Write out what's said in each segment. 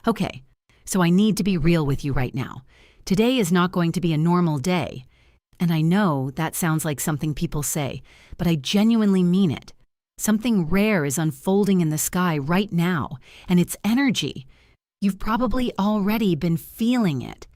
Okay, so I need to be real with you right now. Today is not going to be a normal day. And I know that sounds like something people say, but I genuinely mean it. Something rare is unfolding in the sky right now, and it's energy. You've probably already been feeling it.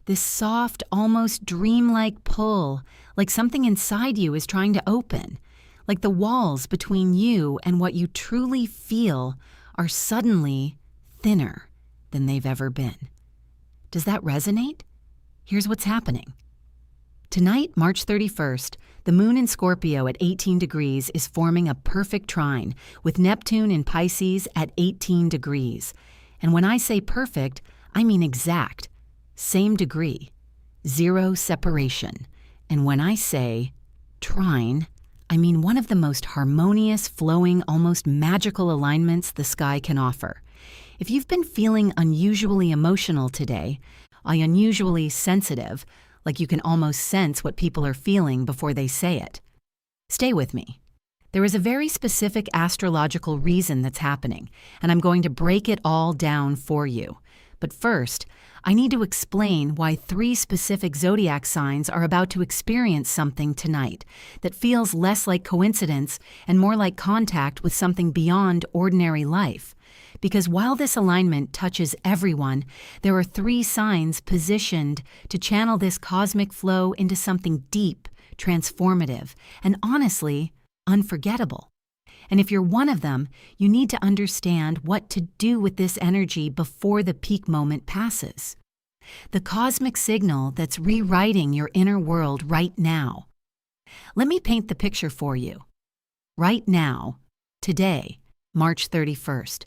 This soft, almost dreamlike pull, like something inside you is trying to open. Like the walls between you and what you truly feel are suddenly thinner than they've ever been. Does that resonate? Here's what's happening. Tonight, March 31st, the moon in Scorpio at 18 degrees is forming a perfect trine with Neptune in Pisces at 18 degrees. And when I say perfect, I mean exact. Same degree. Zero separation. And when I say trine, I mean one of the most harmonious, flowing, almost magical alignments the sky can offer. If you've been feeling unusually emotional today, unusually sensitive, like you can almost sense what people are feeling before they say it, stay with me. There is a very specific astrological reason that's happening, and I'm going to break it all down for you. But first, I need to explain why 3 specific zodiac signs are about to experience something tonight that feels less like coincidence and more like contact with something beyond ordinary life. Because while this alignment touches everyone, there are 3 signs positioned to channel this cosmic flow into something deep, transformative, and honestly, unforgettable. And if you're one of them, you need to understand what to do with this energy before the peak moment passes. The cosmic signal that's rewriting your inner world right now. Let me paint the picture for you. Right now, today, March 31st,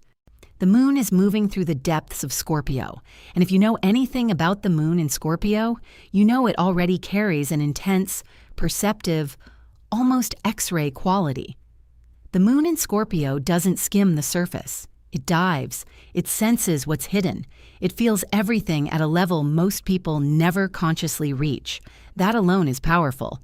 the moon is moving through the depths of Scorpio, and if you know anything about the moon in Scorpio, you know it already carries an intense, perceptive, almost X-ray quality. The moon in Scorpio doesn't skim the surface. It dives. It senses what's hidden. It feels everything at a level most people never consciously reach. That alone is powerful.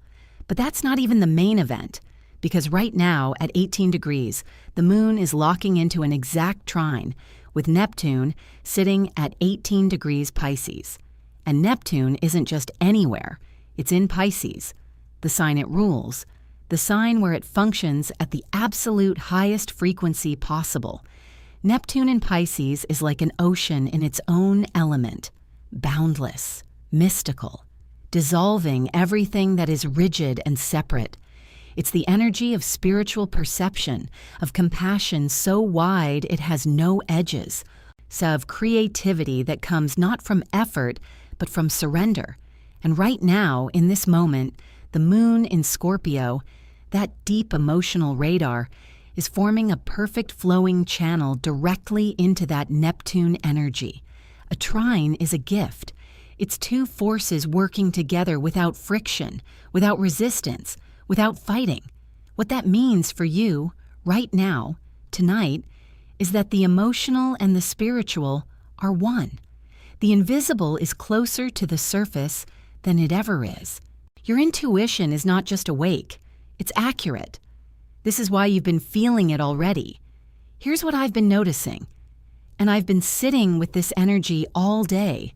But that's not even the main event. Because right now, at 18 degrees, the moon is locking into an exact trine, with Neptune sitting at 18 degrees Pisces. And Neptune isn't just anywhere, it's in Pisces, the sign it rules, the sign where it functions at the absolute highest frequency possible. Neptune in Pisces is like an ocean in its own element, boundless, mystical, dissolving everything that is rigid and separate. It's the energy of spiritual perception, of compassion so wide it has no edges, of creativity that comes not from effort, but from surrender. And right now, in this moment, the moon in Scorpio, that deep emotional radar, is forming a perfect flowing channel directly into that Neptune energy. A trine is a gift. It's 2 forces working together without friction, without resistance, without fighting. What that means for you, right now, tonight, is that the emotional and the spiritual are one. The invisible is closer to the surface than it ever is. Your intuition is not just awake, it's accurate. This is why you've been feeling it already. Here's what I've been noticing. And I've been sitting with this energy all day.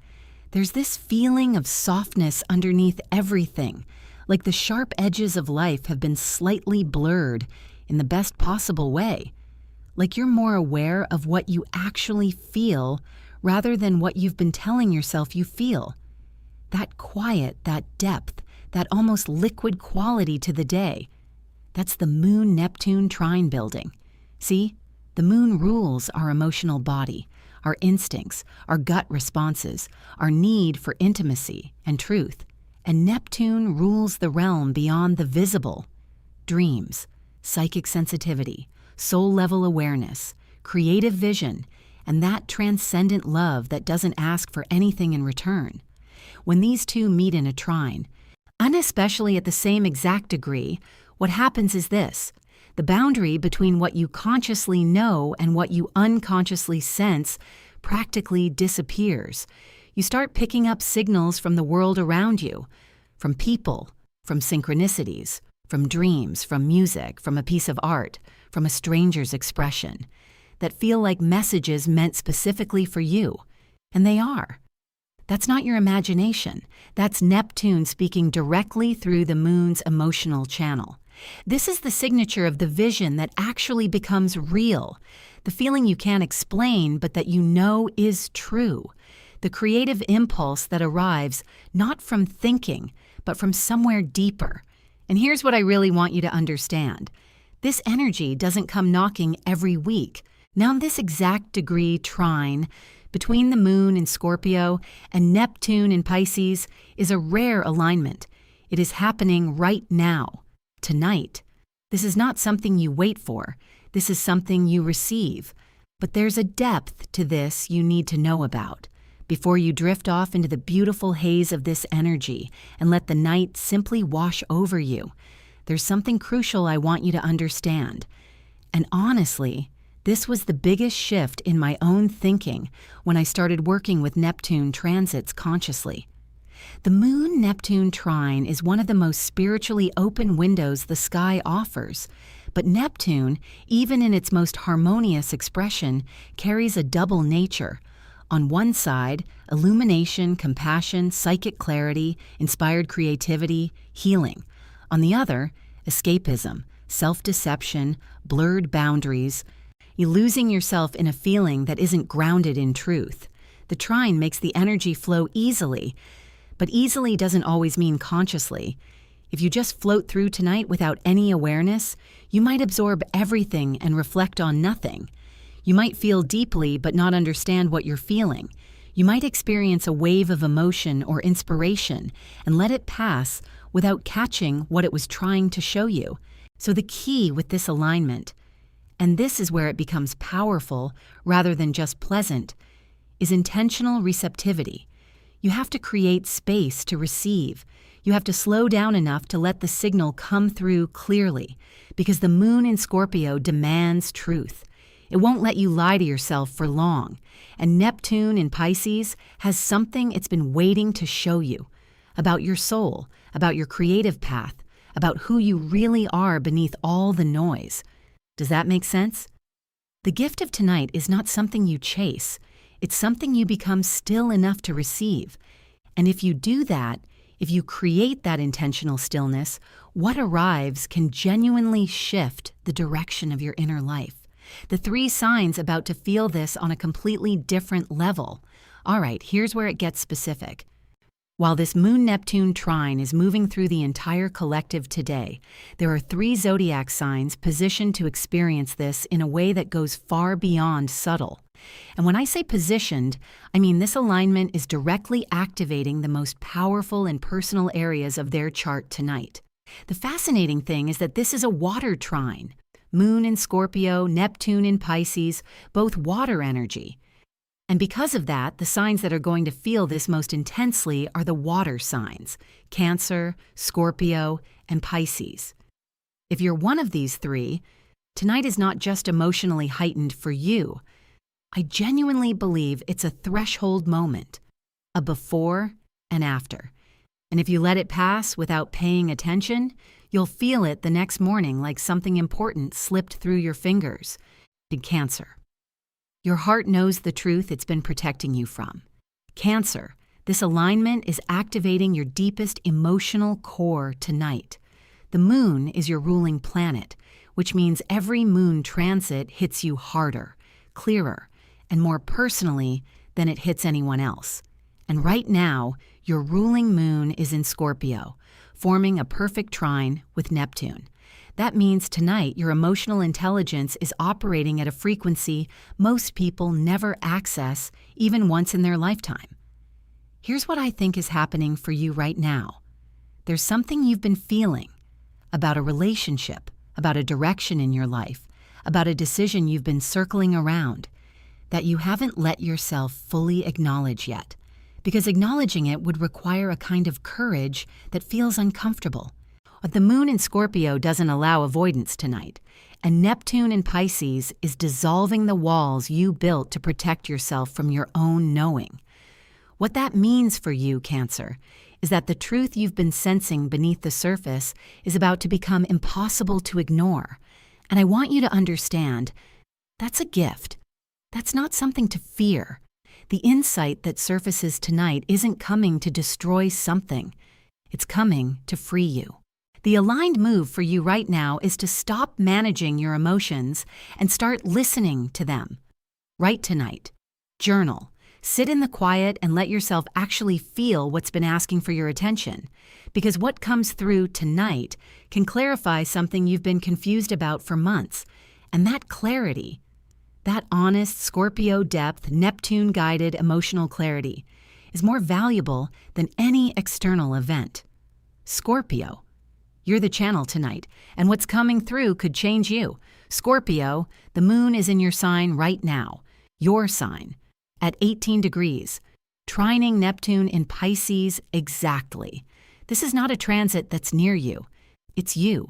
There's this feeling of softness underneath everything, like the sharp edges of life have been slightly blurred in the best possible way. Like you're more aware of what you actually feel rather than what you've been telling yourself you feel. That quiet, that depth, that almost liquid quality to the day. That's the Moon-Neptune trine building. See, the moon rules our emotional body, our instincts, our gut responses, our need for intimacy and truth. And Neptune rules the realm beyond the visible. Dreams, psychic sensitivity, soul-level awareness, creative vision, and that transcendent love that doesn't ask for anything in return. When these 2 meet in a trine, and especially at the same exact degree, what happens is this. The boundary between what you consciously know and what you unconsciously sense practically disappears. You start picking up signals from the world around you, from people, from synchronicities, from dreams, from music, from a piece of art, from a stranger's expression, that feel like messages meant specifically for you. And they are. That's not your imagination. That's Neptune speaking directly through the moon's emotional channel. This is the signature of the vision that actually becomes real, the feeling you can't explain but that you know is true, the creative impulse that arrives not from thinking but from somewhere deeper. And here's what I really want you to understand. This energy doesn't come knocking every week. Now, this exact degree trine between the moon in Scorpio and Neptune in Pisces is a rare alignment. It is happening right now, tonight. This is not something you wait for. This is something you receive. But there's a depth to this you need to know about before you drift off into the beautiful haze of this energy and let the night simply wash over you. There's something crucial I want you to understand. And honestly, this was the biggest shift in my own thinking when I started working with Neptune transits consciously. The Moon-Neptune trine is one of the most spiritually open windows the sky offers, but Neptune, even in its most harmonious expression, carries a double nature. On one side, illumination, compassion, psychic clarity, inspired creativity, healing. On the other, escapism, self-deception, blurred boundaries, you losing yourself in a feeling that isn't grounded in truth. The trine makes the energy flow easily, but easily doesn't always mean consciously. If you just float through tonight without any awareness, you might absorb everything and reflect on nothing. You might feel deeply but not understand what you're feeling. You might experience a wave of emotion or inspiration and let it pass without catching what it was trying to show you. So the key with this alignment, and this is where it becomes powerful rather than just pleasant, is intentional receptivity. You have to create space to receive. You have to slow down enough to let the signal come through clearly, because the moon in Scorpio demands truth. It won't let you lie to yourself for long. And Neptune in Pisces has something it's been waiting to show you about your soul, about your creative path, about who you really are beneath all the noise. Does that make sense? The gift of tonight is not something you chase. It's something you become still enough to receive. And if you do that, if you create that intentional stillness, what arrives can genuinely shift the direction of your inner life. The 3 signs about to feel this on a completely different level. All right, here's where it gets specific. While this Moon-Neptune trine is moving through the entire collective today, there are 3 zodiac signs positioned to experience this in a way that goes far beyond subtle. And when I say positioned, I mean this alignment is directly activating the most powerful and personal areas of their chart tonight. The fascinating thing is that this is a water trine. Moon in Scorpio, Neptune in Pisces, both water energy. And because of that, the signs that are going to feel this most intensely are the water signs: Cancer, Scorpio, and Pisces. If you're one of these 3, tonight is not just emotionally heightened for you. I genuinely believe it's a threshold moment, a before and after. And if you let it pass without paying attention, you'll feel it the next morning like something important slipped through your fingers. Cancer. Your heart knows the truth it's been protecting you from. Cancer, this alignment is activating your deepest emotional core tonight. The moon is your ruling planet, which means every moon transit hits you harder, clearer, and more personally than it hits anyone else. And right now, your ruling moon is in Scorpio, forming a perfect trine with Neptune. That means tonight your emotional intelligence is operating at a frequency most people never access even once in their lifetime. Here's what I think is happening for you right now. There's something you've been feeling about a relationship, about a direction in your life, about a decision you've been circling around that you haven't let yourself fully acknowledge yet, because acknowledging it would require a kind of courage that feels uncomfortable. But the moon in Scorpio doesn't allow avoidance tonight, and Neptune in Pisces is dissolving the walls you built to protect yourself from your own knowing. What that means for you, Cancer, is that the truth you've been sensing beneath the surface is about to become impossible to ignore. And I want you to understand, that's a gift. That's not something to fear. The insight that surfaces tonight isn't coming to destroy something. It's coming to free you. The aligned move for you right now is to stop managing your emotions and start listening to them. Write tonight. Journal. Sit in the quiet and let yourself actually feel what's been asking for your attention. Because what comes through tonight can clarify something you've been confused about for months. And that clarity, that honest Scorpio depth, Neptune-guided emotional clarity, is more valuable than any external event. Scorpio, you're the channel tonight, and what's coming through could change you. Scorpio, the moon is in your sign right now, your sign, at 18 degrees, trining Neptune in Pisces exactly. This is not a transit that's near you. It's you.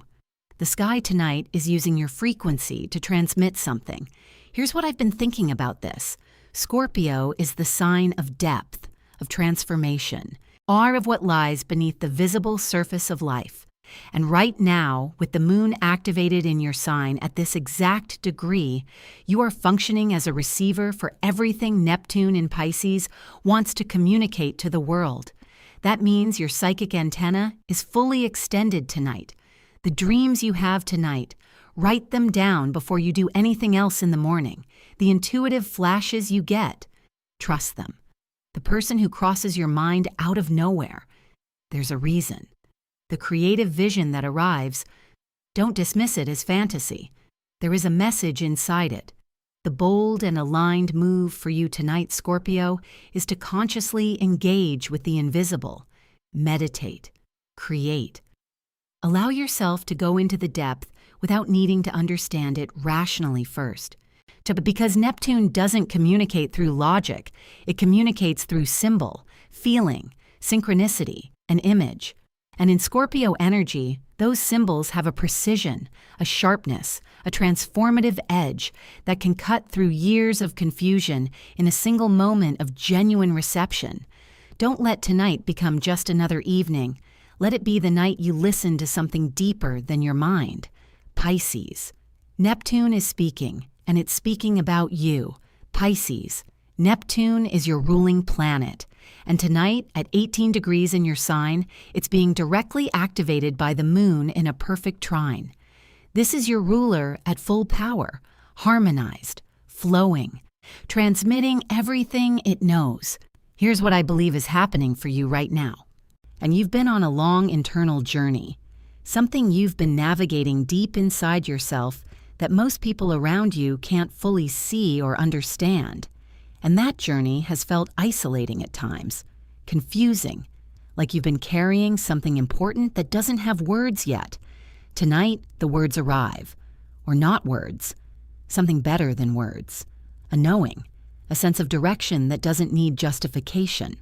The sky tonight is using your frequency to transmit something. Here's what I've been thinking about this. Scorpio is the sign of depth, of transformation, awe of what lies beneath the visible surface of life. And right now, with the moon activated in your sign at this exact degree, you are functioning as a receiver for everything Neptune in Pisces wants to communicate to the world. That means your psychic antenna is fully extended tonight. The dreams you have tonight, write them down before you do anything else in the morning. The intuitive flashes you get, trust them. The person who crosses your mind out of nowhere, there's a reason. The creative vision that arrives, don't dismiss it as fantasy. There is a message inside it. The bold and aligned move for you tonight, Scorpio, is to consciously engage with the invisible. Meditate. Create. Allow yourself to go into the depth without needing to understand it rationally first. Because Neptune doesn't communicate through logic, it communicates through symbol, feeling, synchronicity, and image. And in Scorpio energy, those symbols have a precision, a sharpness, a transformative edge that can cut through years of confusion in a single moment of genuine reception. Don't let tonight become just another evening. Let it be the night you listen to something deeper than your mind. Pisces. Neptune is speaking, and it's speaking about you. Pisces. Neptune is your ruling planet. And tonight, at 18 degrees in your sign, it's being directly activated by the moon in a perfect trine. This is your ruler at full power, harmonized, flowing, transmitting everything it knows. Here's what I believe is happening for you right now. And you've been on a long internal journey, something you've been navigating deep inside yourself that most people around you can't fully see or understand. And that journey has felt isolating at times, confusing, like you've been carrying something important that doesn't have words yet. Tonight, the words arrive, or not words, something better than words, a knowing, a sense of direction that doesn't need justification,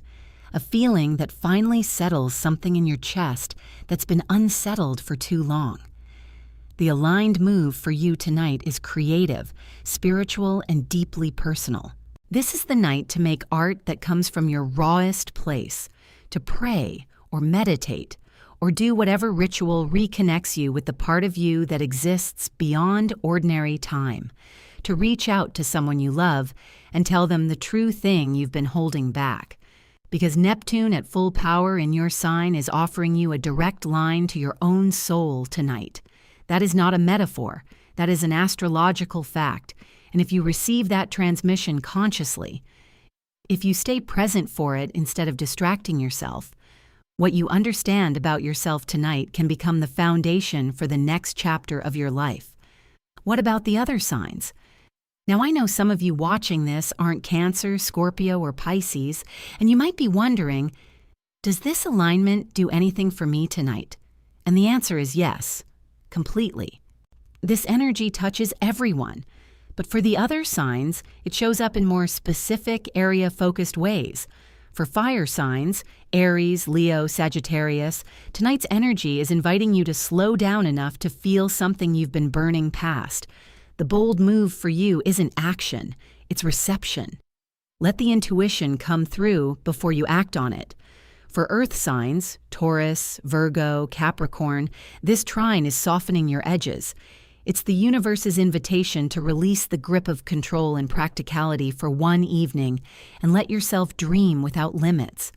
a feeling that finally settles something in your chest that's been unsettled for too long. The aligned move for you tonight is creative, spiritual, and deeply personal. This is the night to make art that comes from your rawest place, to pray or meditate, or do whatever ritual reconnects you with the part of you that exists beyond ordinary time, to reach out to someone you love and tell them the true thing you've been holding back. Because Neptune at full power in your sign is offering you a direct line to your own soul tonight. That is not a metaphor. That is an astrological fact. And if you receive that transmission consciously, if you stay present for it instead of distracting yourself, what you understand about yourself tonight can become the foundation for the next chapter of your life. What about the other signs? Now, I know some of you watching this aren't Cancer, Scorpio, or Pisces, and you might be wondering, does this alignment do anything for me tonight? And the answer is yes, completely. This energy touches everyone. But for the other signs, it shows up in more specific, area-focused ways. For fire signs, Aries, Leo, Sagittarius, tonight's energy is inviting you to slow down enough to feel something you've been burning past. The bold move for you isn't action, it's reception. Let the intuition come through before you act on it. For earth signs, Taurus, Virgo, Capricorn, this trine is softening your edges. It's the universe's invitation to release the grip of control and practicality for one evening and let yourself dream without limits.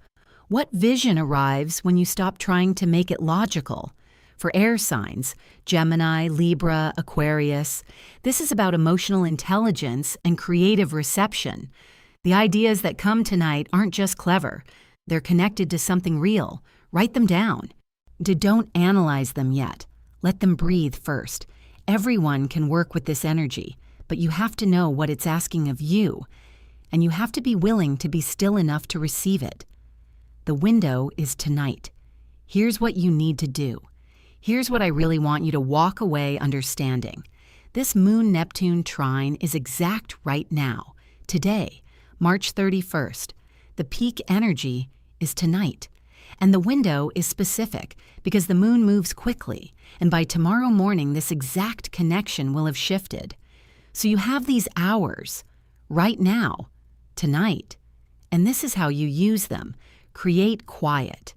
What vision arrives when you stop trying to make it logical? For air signs, Gemini, Libra, Aquarius, this is about emotional intelligence and creative reception. The ideas that come tonight aren't just clever. They're connected to something real. Write them down. Don't analyze them yet. Let them breathe first. Everyone can work with this energy, but you have to know what it's asking of you, and you have to be willing to be still enough to receive it. The window is tonight. Here's what you need to do. Here's what I really want you to walk away understanding. This Moon-Neptune trine is exact right now, today, March 31st. The peak energy is tonight. And the window is specific because the moon moves quickly, and by tomorrow morning this exact connection will have shifted. So you have these hours, right now, tonight, and this is how you use them. Create quiet.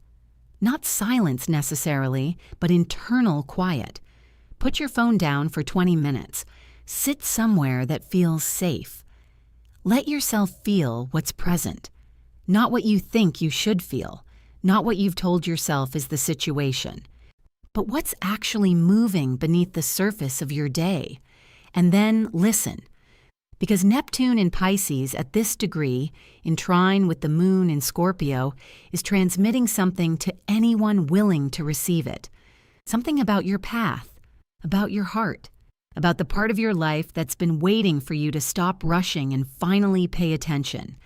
Not silence necessarily, but internal quiet. Put your phone down for 20 minutes. Sit somewhere that feels safe. Let yourself feel what's present, not what you think you should feel. Not what you've told yourself is the situation, but what's actually moving beneath the surface of your day. And then listen, because Neptune in Pisces at this degree, in trine with the moon in Scorpio, is transmitting something to anyone willing to receive it. Something about your path, about your heart, about the part of your life that's been waiting for you to stop rushing and finally pay attention.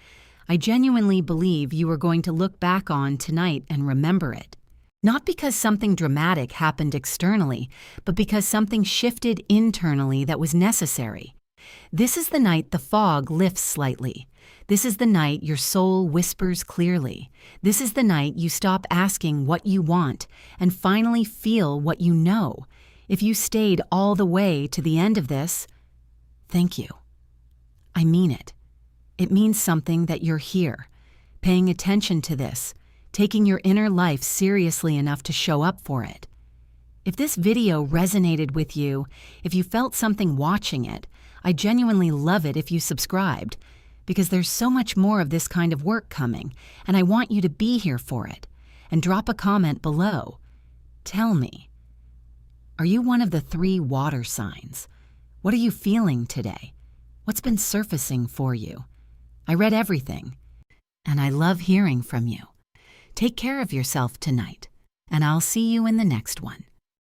I genuinely believe you are going to look back on tonight and remember it. Not because something dramatic happened externally, but because something shifted internally that was necessary. This is the night the fog lifts slightly. This is the night your soul whispers clearly. This is the night you stop asking what you want and finally feel what you know. If you stayed all the way to the end of this, thank you. I mean it. It means something that you're here, paying attention to this, taking your inner life seriously enough to show up for it. If this video resonated with you, if you felt something watching it, I genuinely love it if you subscribed, because there's so much more of this kind of work coming, and I want you to be here for it. And drop a comment below. Tell me, are you one of the 3 water signs? What are you feeling today? What's been surfacing for you? I read everything, and I love hearing from you. Take care of yourself tonight, and I'll see you in the next one.